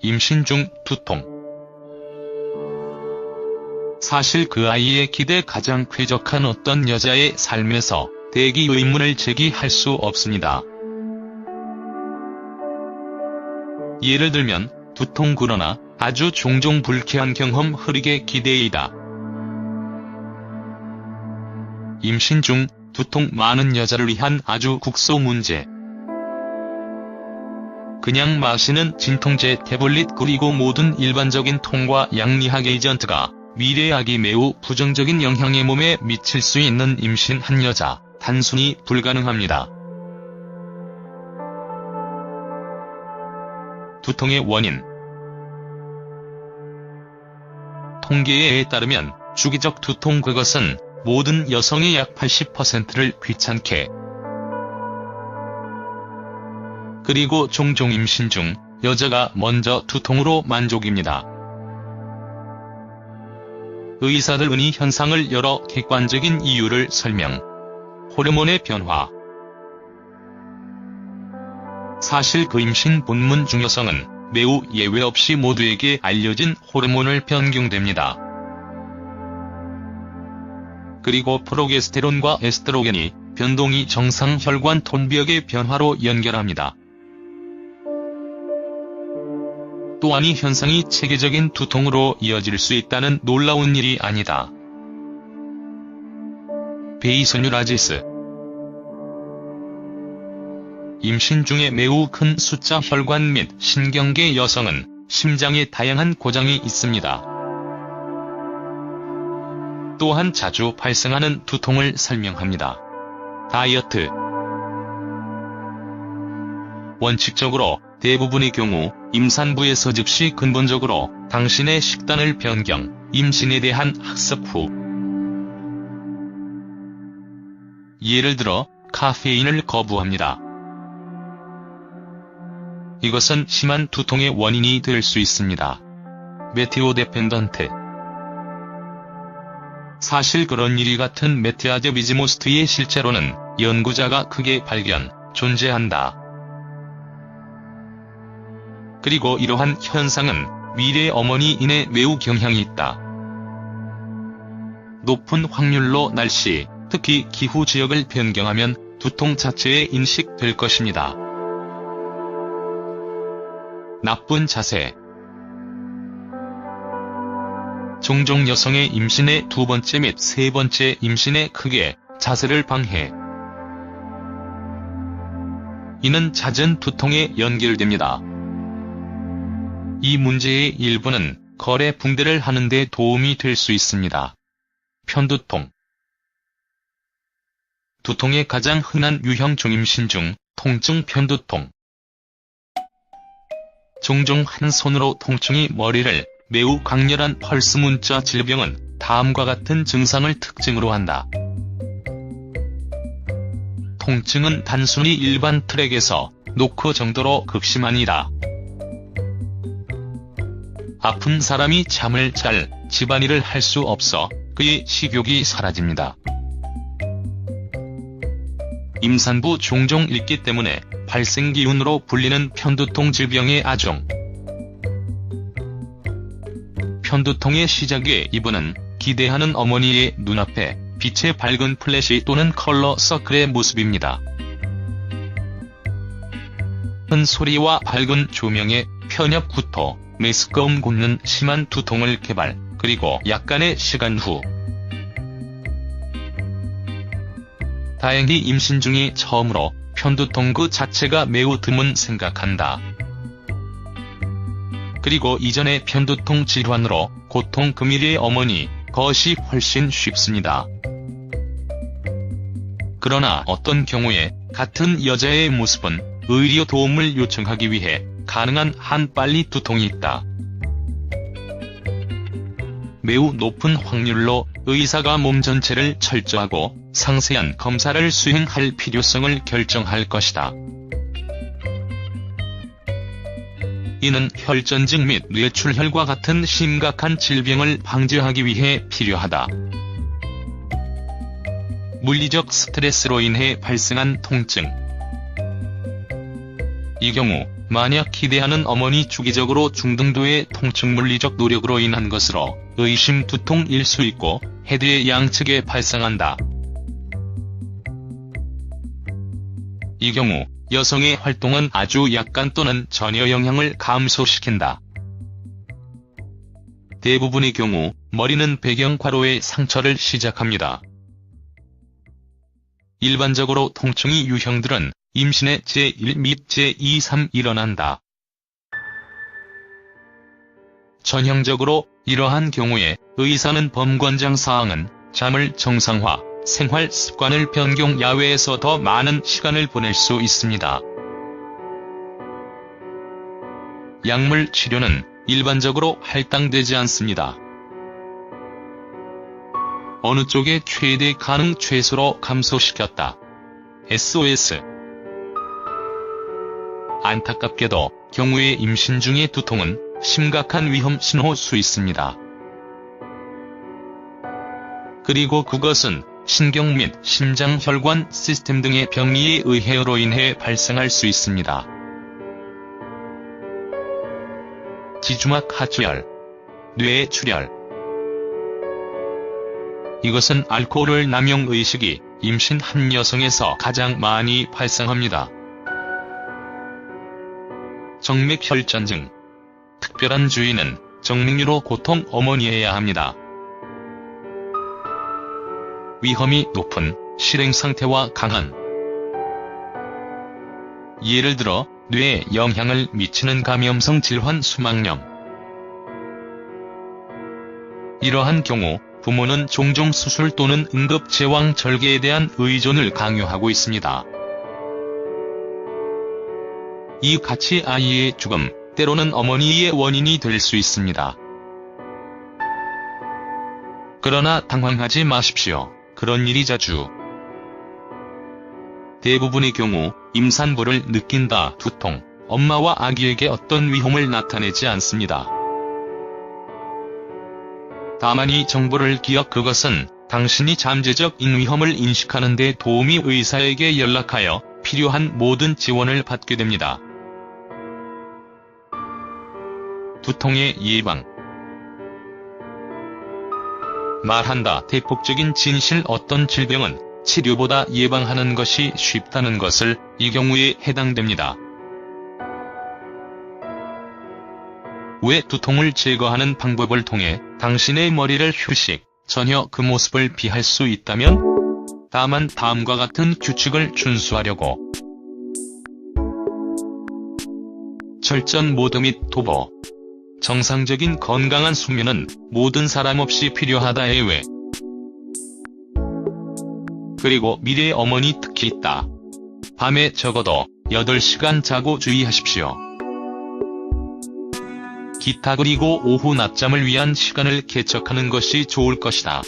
임신 중 두통. 사실 그 아이의 기대에 가장 쾌적한 어떤 여자의 삶에서 대기 의문을 제기할 수 없습니다. 예를 들면 두통 그러나 아주 종종 불쾌한 경험 흐리게 기대이다. 임신 중 두통 많은 여자를 위한 아주 국소 문제. 그냥 마시는 진통제 태블릿 그리고 모든 일반적인 통과 양리학 에이전트가 미래학이 매우 부정적인 영향에 몸에 미칠 수 있는 임신한 여자, 단순히 불가능합니다. 두통의 원인. 통계에 따르면 주기적 두통 그것은 모든 여성의 약 80%를 귀찮게 그리고 종종 임신 중 여자가 먼저 두통으로 만족입니다. 의사들은 이 현상을 여러 객관적인 이유를 설명. 호르몬의 변화. 사실 그 임신 본문 중 여성은 매우 예외 없이 모두에게 알려진 호르몬을 변경됩니다. 그리고 프로게스테론과 에스트로겐이 변동이 정상 혈관 톤벽의 변화로 연결합니다. 또한 이 현상이 체계적인 두통으로 이어질 수 있다는 놀라운 일이 아니다. 베이소뉴라지스. 임신 중에 매우 큰 숫자 혈관 및 신경계 여성은 심장에 다양한 고장이 있습니다. 또한 자주 발생하는 두통을 설명합니다. 다이어트. 원칙적으로 대부분의 경우 임산부에서 즉시 근본적으로 당신의 식단을 변경, 임신에 대한 학습 후. 예를 들어 카페인을 거부합니다. 이것은 심한 두통의 원인이 될 수 있습니다. 메테오 데펜던트. 사실 그런 일이 같은 메티아제 비즈모스트의 실제로는 연구자가 크게 발견, 존재한다. 그리고 이러한 현상은 미래 어머니인에 매우 경향이 있다. 높은 확률로 날씨, 특히 기후 지역을 변경하면 두통 자체에 인식될 것입니다. 나쁜 자세. 종종 여성의 임신의 두 번째 및 세 번째 임신의 크게 자세를 방해. 이는 잦은 두통에 연결됩니다. 이 문제의 일부는 거래 붕대를 하는 데 도움이 될 수 있습니다. 편두통. 두통의 가장 흔한 유형 중 임신 중 통증 편두통. 종종 한 손으로 통증이 머리를 매우 강렬한 펄스 문자 질병은 다음과 같은 증상을 특징으로 한다. 통증은 단순히 일반 트랙에서 노크 정도로 극심하니라. 아픈 사람이 잠을 잘, 집안일을 할 수 없어 그의 식욕이 사라집니다. 임산부 종종 읽기 때문에 발생기운으로 불리는 편두통 질병의 아종. 편두통의 시작의 이분은 기대하는 어머니의 눈앞에 빛의 밝은 플래시 또는 컬러 서클의 모습입니다. 큰 소리와 밝은 조명에 편협 구토, 메스꺼움 곶는 심한 두통을 개발, 그리고 약간의 시간 후. 다행히 임신 중이 처음으로 편두통 그 자체가 매우 드문 생각한다. 그리고 이전의 편두통 질환으로 고통 금일의 어머니, 것이 훨씬 쉽습니다. 그러나 어떤 경우에 같은 여자의 모습은 의료 도움을 요청하기 위해 가능한 한 빨리 두통이 있다. 매우 높은 확률로 의사가 몸 전체를 철저하고 상세한 검사를 수행할 필요성을 결정할 것이다. 이는 혈전증 및 뇌출혈과 같은 심각한 질병을 방지하기 위해 필요하다. 물리적 스트레스로 인해 발생한 통증. 이 경우 만약 기대하는 어머니 주기적으로 중등도의 통증 물리적 노력으로 인한 것으로 의심 두통일 수 있고 헤드의 양측에 발생한다. 이 경우 여성의 활동은 아주 약간 또는 전혀 영향을 감소시킨다. 대부분의 경우 머리는 배경괄호의 상처를 시작합니다. 일반적으로 통증의 유형들은 임신의 제1 및 제2, 3 일어난다. 전형적으로 이러한 경우에 의사는 범관장 사항은 잠을 정상화, 생활 습관을 변경, 야외에서 더 많은 시간을 보낼 수 있습니다. 약물 치료는 일반적으로 할당되지 않습니다. 어느 쪽에 최대 가능 최소로 감소시켰다. SOS. 안타깝게도 경우의 임신 중의 두통은 심각한 위험 신호일 수 있습니다. 그리고 그것은 신경 및 심장 혈관 시스템 등의 병리의 의해로 인해 발생할 수 있습니다. 지주막 하출혈, 뇌 출혈. 이것은 알코올 남용 의식이 임신한 여성에서 가장 많이 발생합니다. 정맥혈전증. 특별한 주의는 정맥류로 고통 어머니여야 합니다. 위험이 높은 실행 상태와 강한, 예를 들어 뇌에 영향을 미치는 감염성 질환 수막염. 이러한 경우 부모는 종종 수술 또는 응급 제왕 절개에 대한 의존을 강요하고 있습니다. 이 같이 아이의 죽음, 때로는 어머니의 원인이 될 수 있습니다. 그러나 당황하지 마십시오. 그런 일이 자주. 대부분의 경우 임산부를 느낀다 두통, 엄마와 아기에게 어떤 위험을 나타내지 않습니다. 다만 이 정보를 그것은 당신이 잠재적인 위험을 인식하는 데 도움이 의사에게 연락하여 필요한 모든 지원을 받게 됩니다. 두통의 예방. 말한다. 대폭적인 진실. 어떤 질병은 치료보다 예방하는 것이 쉽다는 것을 이 경우에 해당됩니다. 왜 두통을 제거하는 방법을 통해 당신의 머리를 휴식, 전혀 그 모습을 피할 수 있다면? 다만 다음과 같은 규칙을 준수하려고. 철전 모드 및 도보. 정상적인 건강한 수면은 모든 사람 없이 필요하다. 예외. 그리고 미래의 어머니 특히 있다. 밤에 적어도 8시간 자고 주의하십시오. 기타. 그리고 오후 낮잠을 위한 시간을 개척하는 것이 좋을 것이다.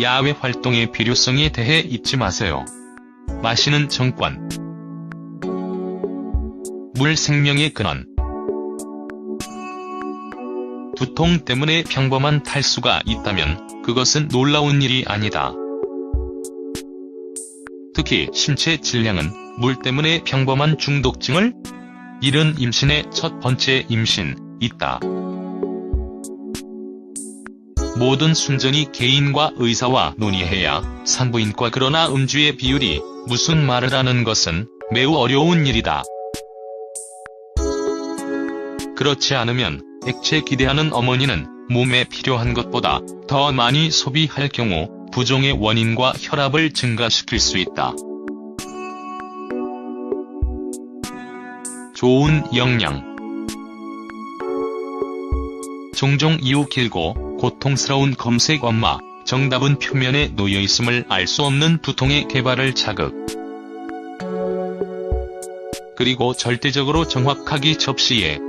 야외 활동의 필요성에 대해 잊지 마세요. 마시는 정권. 물 생명의 근원. 두통 때문에 평범한 탈수가 있다면 그것은 놀라운 일이 아니다. 특히 신체 질량은 물 때문에 평범한 중독증을 잃은 임신의 첫 번째 임신 있다. 모든 순전히 개인과 의사와 논의해야 산부인과. 그러나 음주의 비율이 무슨 말을 하는 것은 매우 어려운 일이다. 그렇지 않으면 액체 기대하는 어머니는 몸에 필요한 것보다 더 많이 소비할 경우 부종의 원인과 혈압을 증가시킬 수 있다. 좋은 영양. 종종 이유 길고 고통스러운 검색. 엄마, 정답은 표면에 놓여있음을 알 수 없는 두통의 개발을 자극. 그리고 절대적으로 정확하기 접시에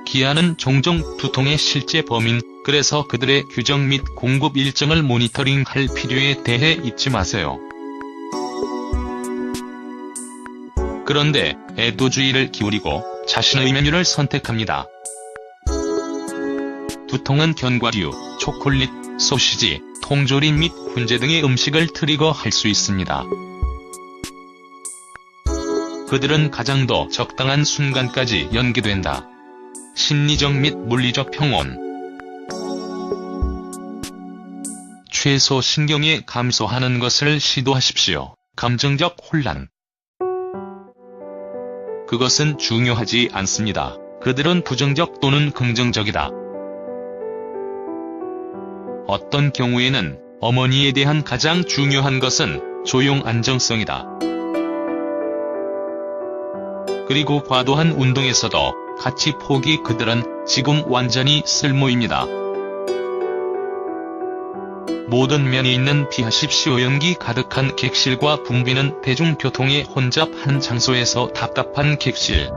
기한은 종종 두통의 실제 범인. 그래서 그들의 규정 및 공급 일정을 모니터링할 필요에 대해 잊지 마세요. 그런데 애도주의를 기울이고 자신의 메뉴를 선택합니다. 두통은 견과류, 초콜릿, 소시지, 통조림 및 훈제 등의 음식을 트리거할 수 있습니다. 그들은 가장 더 적당한 순간까지 연기된다. 심리적 및 물리적 평온. 최소 신경이 감소하는 것을 시도하십시오. 감정적 혼란. 그것은 중요하지 않습니다. 그들은 부정적 또는 긍정적이다. 어떤 경우에는 어머니에 대한 가장 중요한 것은 조용 안정성이다. 그리고 과도한 운동에서도 가치 포기. 그들은 지금 완전히 쓸모입니다. 모든 면이 있는 피하십시오. 연기 가득한 객실과 붐비는 대중교통의 혼잡한 장소에서 답답한 객실.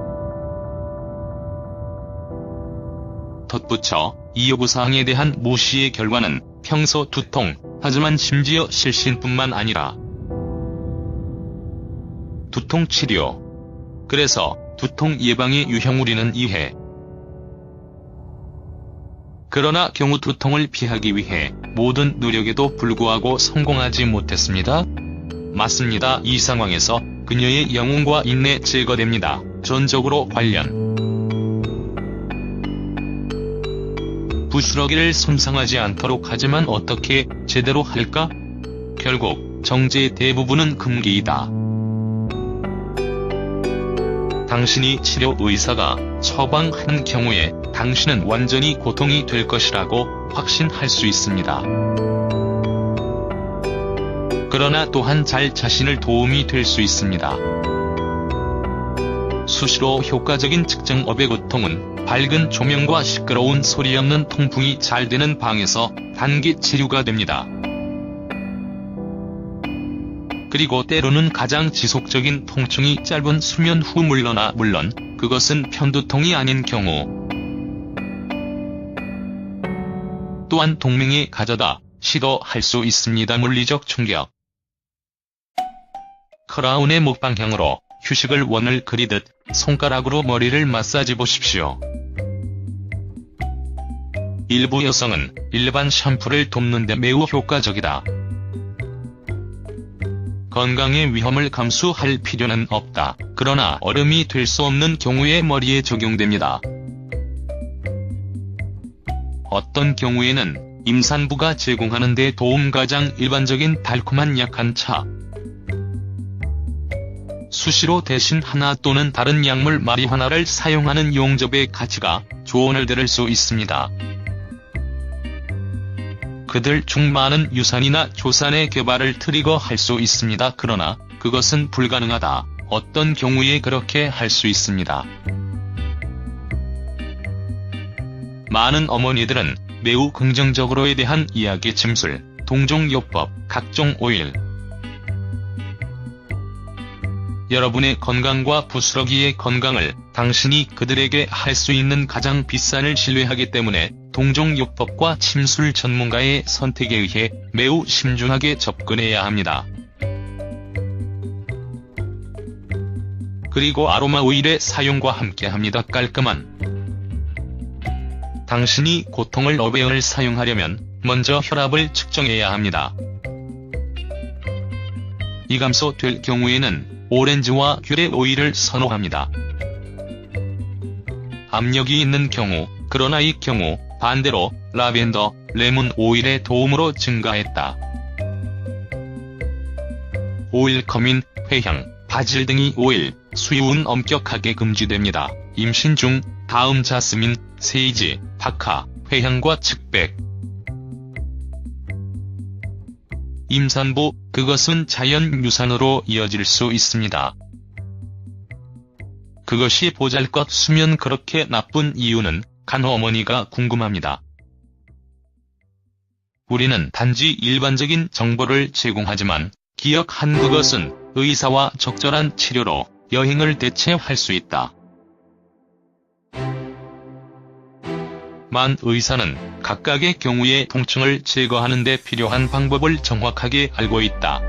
덧붙여 이 요구사항에 대한 무시의 결과는 평소 두통, 하지만 심지어 실신뿐만 아니라 두통 치료. 그래서 두통 예방의 유형. 우리는 이해. 그러나 경우 두통을 피하기 위해 모든 노력에도 불구하고 성공하지 못했습니다. 맞습니다. 이 상황에서 그녀의 영혼과 인내 제거됩니다. 전적으로 관련. 부스러기를 손상하지 않도록 하지만 어떻게 제대로 할까? 결국 정제의 대부분은 금기이다. 당신이 치료 의사가 처방한 경우에 당신은 완전히 고통이 될 것이라고 확신할 수 있습니다. 그러나 또한 잘 자신을 도움이 될 수 있습니다. 수시로 효과적인 측정업의 고통은 밝은 조명과 시끄러운 소리 없는 통풍이 잘 되는 방에서 단기 치료가 됩니다. 그리고 때로는 가장 지속적인 통증이 짧은 수면 후 물론 그것은 편두통이 아닌 경우. 또한 동맹이 가져다 시도할 수 있습니다. 물리적 충격. 크라운의 목방향으로 휴식을 원을 그리듯 손가락으로 머리를 마사지 보십시오. 일부 여성은 일반 샴푸를 돕는 데 매우 효과적이다. 건강의 위험을 감수할 필요는 없다. 그러나 얼음이 될 수 없는 경우에 머리에 적용됩니다. 어떤 경우에는 임산부가 제공하는 데 도움. 가장 일반적인 달콤한 약한 차. 수시로 대신 하나 또는 다른 약물 마리화나를 사용하는 용접의 가치가 조언을 들을 수 있습니다. 그들 중 많은 유산이나 조산의 개발을 트리거할 수 있습니다. 그러나 그것은 불가능하다. 어떤 경우에 그렇게 할 수 있습니다. 많은 어머니들은 매우 긍정적으로에 대한 이야기. 침술, 동종요법, 각종 오일. 여러분의 건강과 부스러기의 건강을 당신이 그들에게 할 수 있는 가장 비싼을 신뢰하기 때문에 동종요법과 침술 전문가의 선택에 의해 매우 신중하게 접근해야 합니다. 그리고 아로마 오일의 사용과 함께합니다. 깔끔한. 당신이 고통을 어베어를 사용하려면 먼저 혈압을 측정해야 합니다. 이 감소될 경우에는 오렌지와 귤의 오일을 선호합니다. 압력이 있는 경우. 그러나 이 경우 반대로 라벤더, 레몬 오일의 도움으로 증가했다. 오일, 커민, 회향, 바질 등의 오일, 수유는 엄격하게 금지됩니다. 임신 중 다음 자스민, 세이지, 박하, 회향과 측백. 임산부, 그것은 자연 유산으로 이어질 수 있습니다. 그것이 보잘것 수면 그렇게 나쁜 이유는 간호어머니가 궁금합니다. 우리는 단지 일반적인 정보를 제공하지만 기억한 그것은 의사와 적절한 치료로 여행을 대체할 수 있다. 만 의사는 각각의 경우의 통증을 제거하는 데 필요한 방법을 정확하게 알고 있다.